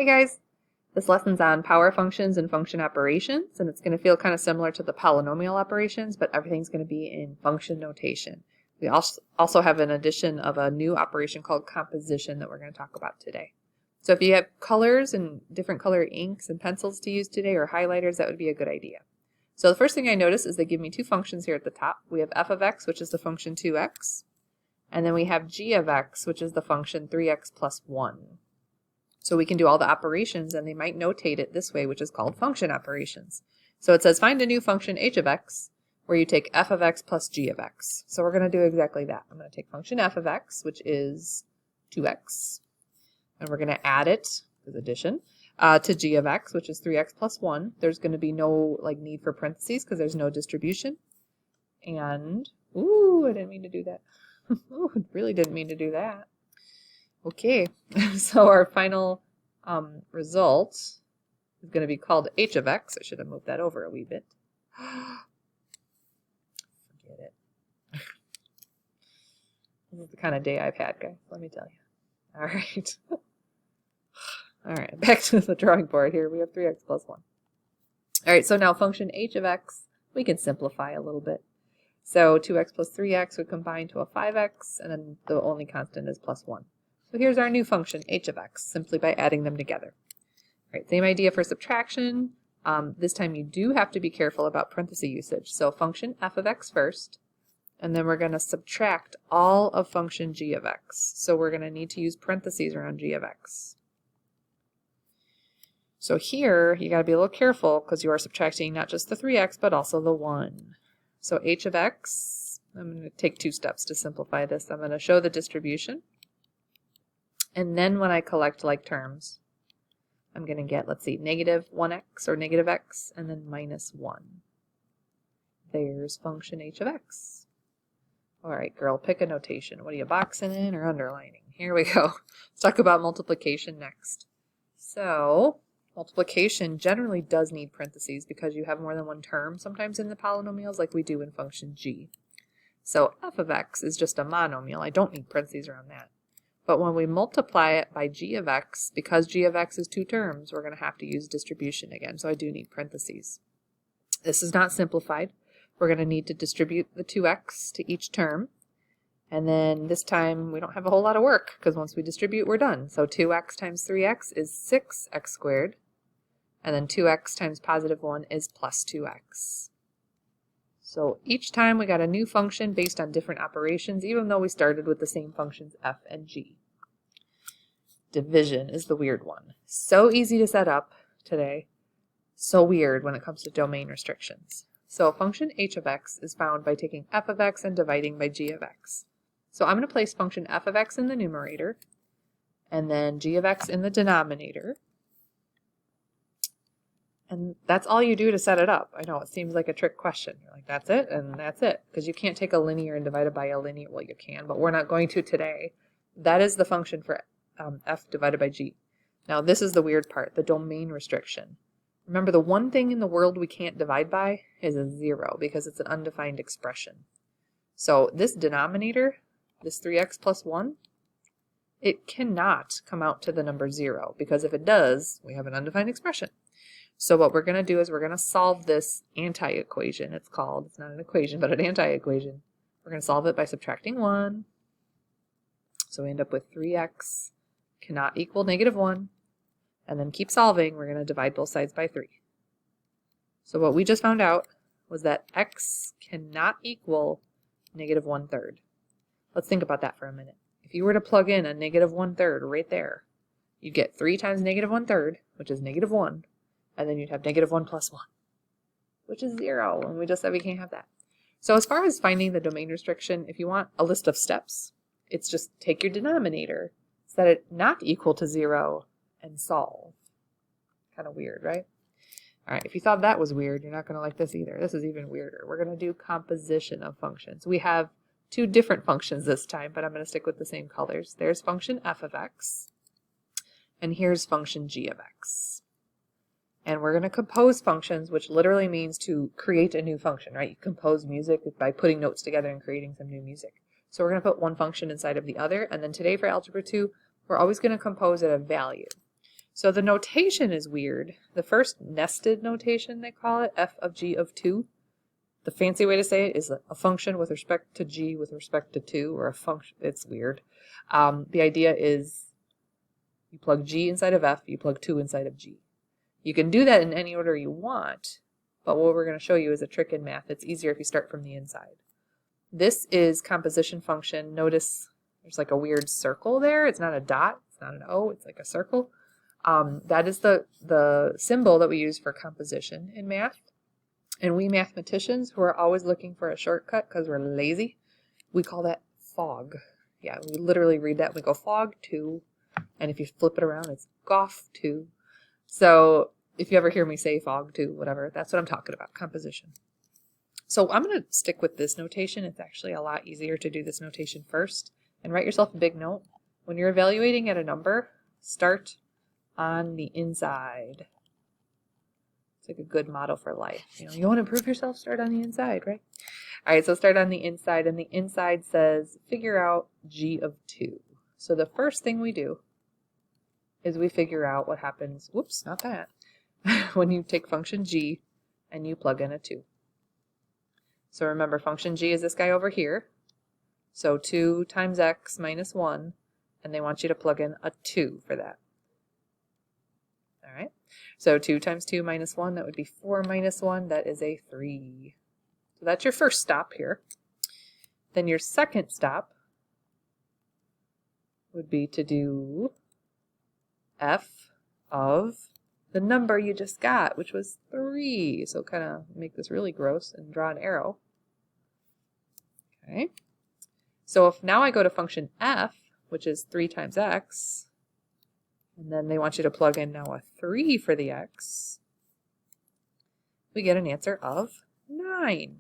Hey guys, this lesson's on power functions and function operations, and it's going to feel kind of similar to the polynomial operations, but everything's going to be in function notation. We also have an addition of a new operation called composition that we're going to talk about today. So if you have colors and different color inks and pencils to use today or highlighters, that would be a good idea. So the first thing I notice is they give me two functions here at the top. We have f of x, which is the function 2x, and then we have g of x, which is the function 3x plus 1. So we can do all the operations, and they might notate it this way, which is called function operations. So it says find a new function h of x, where you take f of x plus g of x. So we're going to do exactly that. I'm going to take function f of x, which is 2x, and we're going to add it, as addition, to g of x, which is 3x plus 1. There's going to be no need for parentheses because there's no distribution. And, ooh, I didn't mean to do that. Ooh, I really didn't mean to do that. Okay, so our final result is going to be called h of x. I should have moved that over a wee bit. Forget it. This is the kind of day I've had, guys, let me tell you. All right. All right, back to the drawing board here. We have 3x plus 1. All right, so now function h of x, we can simplify a little bit. So 2x plus 3x would combine to a 5x, and then the only constant is plus 1. So here's our new function, h of x, simply by adding them together. All right, same idea for subtraction. This time you do have to be careful about parenthesis usage. So function f of x first, and then we're going to subtract all of function g of x. So we're going to need to use parentheses around g of x. So here, you got to be a little careful because you are subtracting not just the 3x, but also the 1. So h of x, I'm going to take 2 steps to simplify this. I'm going to show the distribution. And then when I collect like terms, I'm going to get, let's see, negative 1x or negative x, and then minus 1. There's function h of x. All right, girl, pick a notation. What are you boxing in or underlining? Here we go. Let's talk about multiplication next. So multiplication generally does need parentheses because you have more than one term sometimes in the polynomials like we do in function g. So f of x is just a monomial. I don't need parentheses around that. But when we multiply it by g of x, because g of x is 2 terms, we're going to have to use distribution again. So I do need parentheses. This is not simplified. We're going to need to distribute the 2x to each term. And then this time we don't have a whole lot of work because once we distribute, we're done. So 2x times 3x is 6x squared. And then 2x times positive 1 is plus 2x. So each time we got a new function based on different operations, even though we started with the same functions f and g. Division is the weird one. So easy to set up today. So weird when it comes to domain restrictions. So function h of x is found by taking f of x and dividing by g of x. So I'm going to place function f of x in the numerator and then g of x in the denominator. And that's all you do to set it up. I know it seems like a trick question. You're like, that's it, and that's it. Because you can't take a linear and divide it by a linear. Well, you can, but we're not going to today. That is the function for f divided by g. Now, this is the weird part, the domain restriction. Remember, the one thing in the world we can't divide by is a 0, because it's an undefined expression. So this denominator, this 3x plus 1, it cannot come out to the number 0, because if it does, we have an undefined expression. So what we're going to do is we're going to solve this anti-equation. It's called, it's not an equation, but an anti-equation. We're going to solve it by subtracting 1. So we end up with 3x cannot equal negative 1. And then keep solving. We're going to divide both sides by 3. So what we just found out was that x cannot equal negative 1/3. Let's think about that for a minute. If you were to plug in a negative 1/3 right there, you'd get 3 times negative 1/3, which is negative 1. And then you'd have negative 1 plus 1, which is 0. And we just said we can't have that. So as far as finding the domain restriction, if you want a list of steps, it's just take your denominator, set it not equal to 0, and solve. Kind of weird, right? All right, if you thought that was weird, you're not going to like this either. This is even weirder. We're going to do composition of functions. We have 2 different functions this time, but I'm going to stick with the same colors. There's function f of x, and here's function g of x. And we're going to compose functions, which literally means to create a new function, right? You compose music by putting notes together and creating some new music. So we're going to put one function inside of the other. And then today for Algebra 2, we're always going to compose at a value. So the notation is weird. The first nested notation, they call it, f of g of 2. The fancy way to say it is a function with respect to g with respect to 2, or a function. It's weird. The idea is you plug g inside of f, you plug 2 inside of g. You can do that in any order you want, but what we're going to show you is a trick in math. It's easier if you start from the inside. This is composition function. Notice there's like a weird circle there. It's not a dot, it's not an O, it's like a circle. That is the symbol that we use for composition in math. And we mathematicians who are always looking for a shortcut because we're lazy, we call that fog. Yeah, we literally read that and we go fog 2. And if you flip it around, it's goff 2. So if you ever hear me say fog 2, whatever, that's what I'm talking about, composition. So I'm going to stick with this notation. It's actually a lot easier to do this notation first. And write yourself a big note. When you're evaluating at a number, start on the inside. It's like a good motto for life. You know, you want to improve yourself, start on the inside, right? All right, so start on the inside, and the inside says figure out g of 2. So the first thing we do is we figure out what happens, whoops, not that, when you take function g and you plug in a 2. So remember, function g is this guy over here. So 2 times x minus 1, and they want you to plug in a 2 for that. All right, so 2 times 2 minus 1, that would be 4 minus 1, that is a 3. So that's your first stop here. Then your second stop would be to do f of the number you just got, which was 3. So kind of make this really gross and draw an arrow. Okay. So if now I go to function f, which is 3 times x, and then they want you to plug in now a 3 for the x, we get an answer of 9.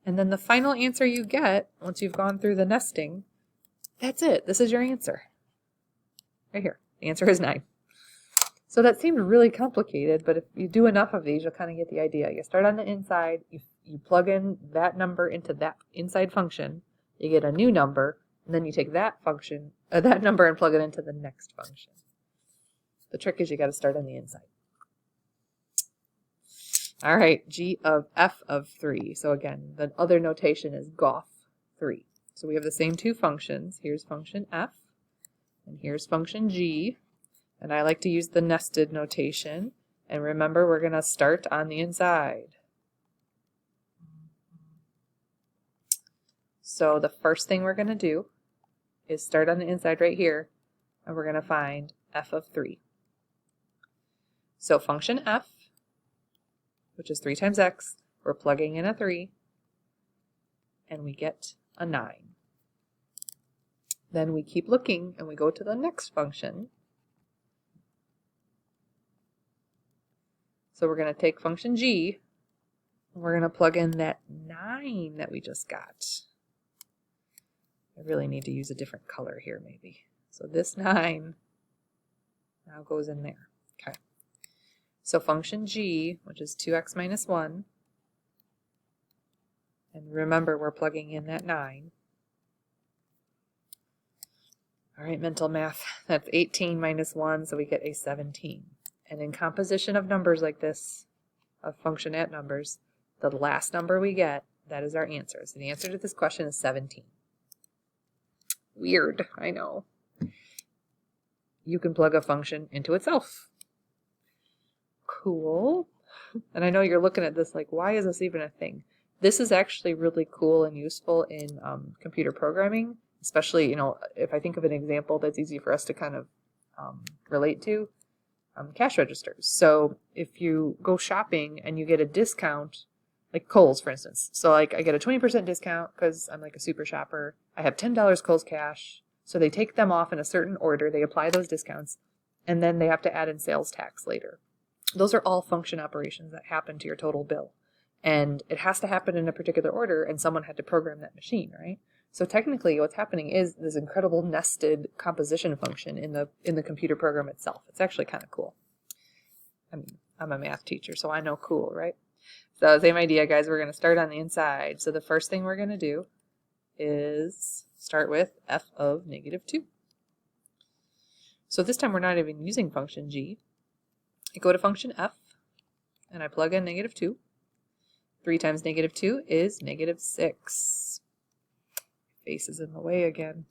And then the final answer you get, once you've gone through the nesting, that's it. This is your answer. Right here. The answer is 9. So that seemed really complicated, but if you do enough of these, you'll kind of get the idea. You start on the inside, you plug in that number into that inside function, you get a new number, and then you take that function, that number, and plug it into the next function. The trick is you got to start on the inside. All right, g of f of 3. So again, the other notation is goff 3. So we have the same two functions. Here's function f, and here's function g. And I like to use the nested notation. And remember, we're going to start on the inside. So the first thing we're going to do is start on the inside right here, and we're going to find f of 3. So function f, which is 3 times x, we're plugging in a 3, and we get a 9. Then we keep looking, and we go to the next function. So we're going to take function g, and we're going to plug in that 9 that we just got. I really need to use a different color here maybe. So this 9 now goes in there. Okay. So function g, which is 2x minus 1, and remember we're plugging in that 9. All right, mental math. That's 18 minus 1, so we get a 17. And in composition of numbers like this, of function at numbers, the last number we get, that is our answer. So the answer to this question is 17. Weird, I know. You can plug a function into itself. Cool. And I know you're looking at this like, why is this even a thing? This is actually really cool and useful in computer programming, especially, you know, if I think of an example that's easy for us to kind of relate to, cash registers. So if you go shopping and you get a discount, like Kohl's, for instance. So like I get a 20% discount because I'm like a super shopper. I have $10 Kohl's cash. So they take them off in a certain order. They apply those discounts, and then they have to add in sales tax later. Those are all function operations that happen to your total bill. And it has to happen in a particular order, and someone had to program that machine, right? So technically what's happening is this incredible nested composition function in the computer program itself. It's actually kind of cool. I mean, I'm a math teacher, so I know cool, right? So same idea, guys. We're going to start on the inside. So the first thing we're going to do is start with f of negative 2. So this time we're not even using function g. I go to function f, and I plug in -2. 3 times -2 is -6. Face is in the way again.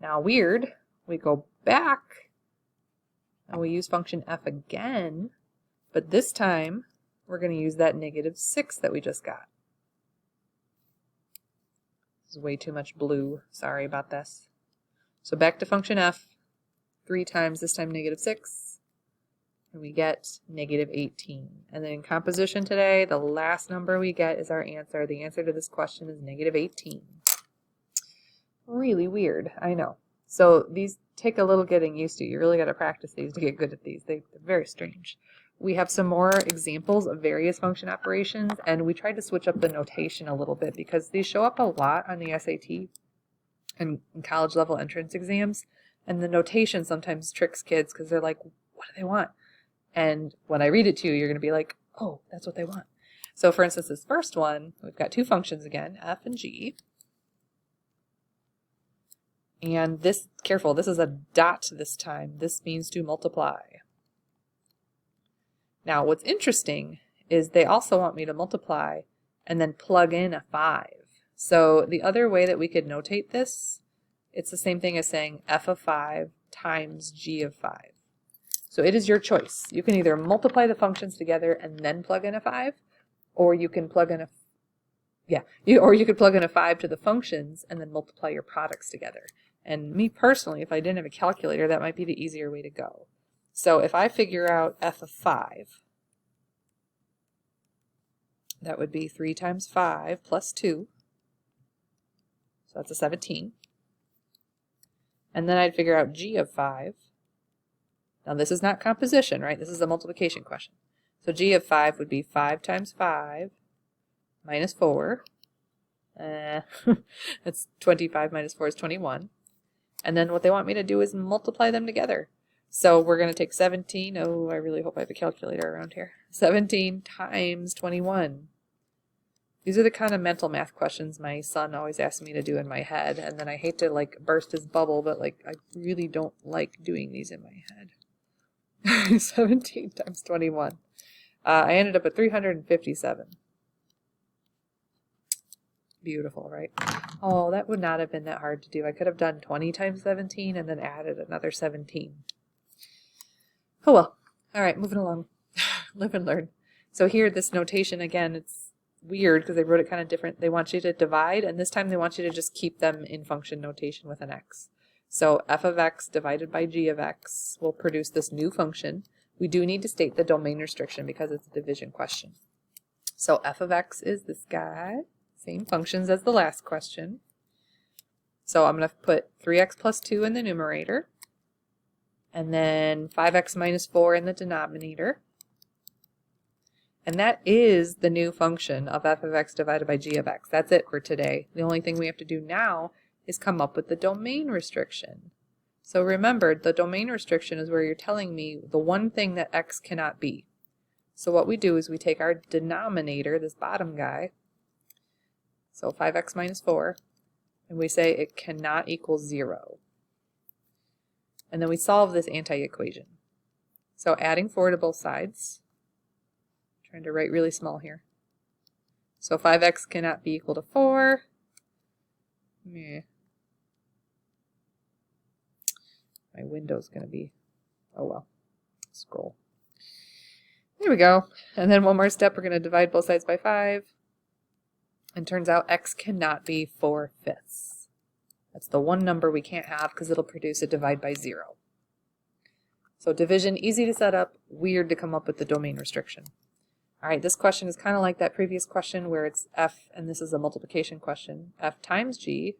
Now weird, we go back, and we use function f again, but this time we're going to use that -6 that we just got. This is way too much blue. Sorry about this. So back to function f. 3 times, this time -6, and we get -18. And then in composition today, the last number we get is our answer. The answer to this question is -18. Really weird, I know. So these take a little getting used to. You really got to practice these to get good at these. They're very strange. We have some more examples of various function operations, and we tried to switch up the notation a little bit because these show up a lot on the SAT and college level entrance exams. And the notation sometimes tricks kids because they're like, what do they want? And when I read it to you, you're going to be like, oh, that's what they want. So for instance, this first one, we've got two functions again, f and g. And this, careful, this is a dot this time. This means to multiply. Now, what's interesting is they also want me to multiply and then plug in a 5. So the other way that we could notate this, it's the same thing as saying f of 5 times g of 5. So it is your choice. You can either multiply the functions together and then plug in a 5, or you can plug in a or you could plug in a 5 to the functions and then multiply your products together. And me personally, if I didn't have a calculator, that might be the easier way to go. So if I figure out f of 5, that would be 3 times 5 plus 2. So that's a 17. And then I'd figure out g of 5. Now this is not composition, right? This is a multiplication question. So g of 5 would be 5 times 5 minus 4. That's 25 minus 4 is 21. And then what they want me to do is multiply them together. So we're going to take 17. Oh, I really hope I have a calculator around here. 17 times 21. These are the kind of mental math questions my son always asks me to do in my head. And then I hate to like burst his bubble, but like I really don't like doing these in my head. 17 times 21. I ended up at 357. Beautiful, right? Oh, that would not have been that hard to do. I could have done 20 times 17 and then added another 17. Oh well. All right, moving along. Live and learn. So here, this notation, again, it's weird because they wrote it kind of different. They want you to divide, and this time they want you to just keep them in function notation with an x. So f of x divided by g of x will produce this new function. We do need to state the domain restriction because it's a division question. So f of x is this guy. Same functions as the last question. So I'm going to put 3x plus 2 in the numerator, and then 5x minus 4 in the denominator. And that is the new function of f of x divided by g of x. That's it for today. The only thing we have to do now is come up with the domain restriction. So remember, the domain restriction is where you're telling me the one thing that x cannot be. So what we do is we take our denominator, this bottom guy, so 5x minus 4, and we say it cannot equal 0. And then we solve this anti-equation. So adding 4 to both sides, trying to write really small here. So 5x cannot be equal to 4. Meh. My window's going to be, oh well, scroll. There we go. And then one more step, we're going to divide both sides by 5. And turns out x cannot be 4/5. That's the one number we can't have because it'll produce a divide by 0. So division, easy to set up, weird to come up with the domain restriction. All right, this question is kind of like that previous question where it's f, and this is a multiplication question, f times g,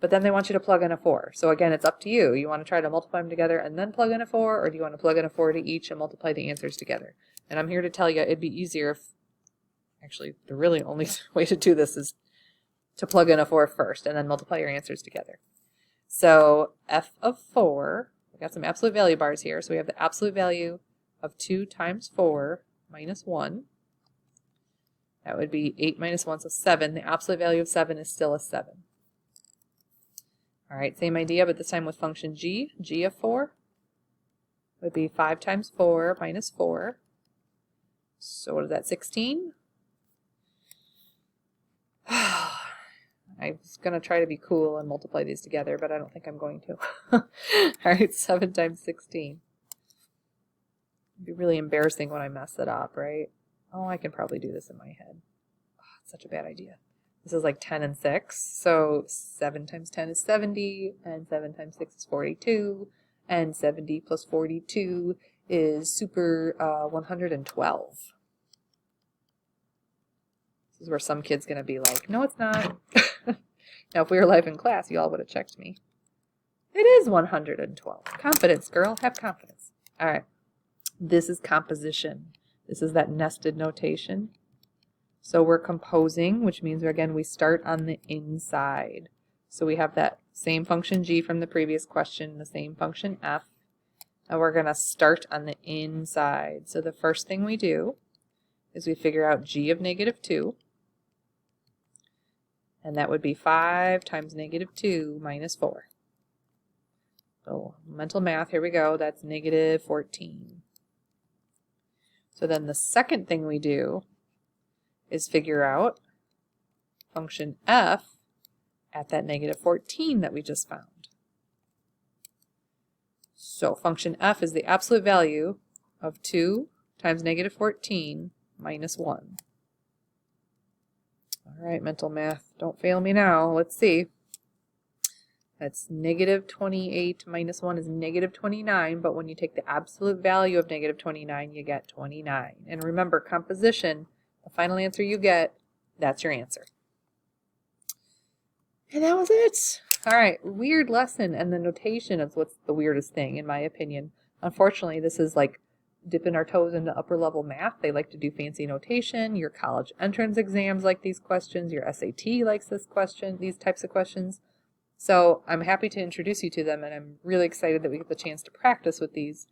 but then they want you to plug in a 4. So again, it's up to you. You want to try to multiply them together and then plug in a 4, or do you want to plug in a 4 to each and multiply the answers together? And I'm here to tell you it'd be easier if, actually, the really only way to do this is to plug in a 4 first and then multiply your answers together. So f of 4, we've got some absolute value bars here. So we have the absolute value of 2 times 4 minus 1. That would be 8 minus 1, so 7. The absolute value of 7 is still a 7. All right, same idea, but this time with function g. G of 4 would be 5 times 4 minus 4. So what is that, 16? I was going to try to be cool and multiply these together, but I don't think I'm going to. All right, 7 times 16. It'd be really embarrassing when I mess it up, right? Oh, I can probably do this in my head. Oh, it's such a bad idea. This is like 10 and 6. So 7 times 10 is 70, and 7 times 6 is 42, and 70 plus 42 is super 112. This is where some kid's going to be like, no, it's not. Now, if we were live in class, you all would have checked me. It is 112. Confidence, girl. Have confidence. All right. This is composition. This is that nested notation. So we're composing, which means, again, we start on the inside. So we have that same function g from the previous question, the same function f, and we're going to start on the inside. So the first thing we do is we figure out g of negative 2. And that would be 5 times negative 2 minus 4. So mental math, here we go. That's negative 14. So then the second thing we do is figure out function f at that negative 14 that we just found. So function f is the absolute value of 2 times negative 14 minus 1. All right, mental math, don't fail me now. Let's see. That's negative 28 minus 1 is negative 29, but when you take the absolute value of negative 29, you get 29. And remember, composition, the final answer you get, that's your answer. And that was it. All right, weird lesson, and the notation is what's the weirdest thing, in my opinion. Unfortunately, this is like dipping our toes into upper level math. They like to do fancy notation. Your college entrance exams like these questions. Your SAT likes this question, these types of questions. So I'm happy to introduce you to them, and I'm really excited that we get the chance to practice with these.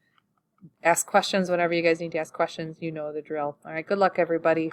Ask questions whenever you guys need to ask questions. You know the drill. All right, good luck, everybody.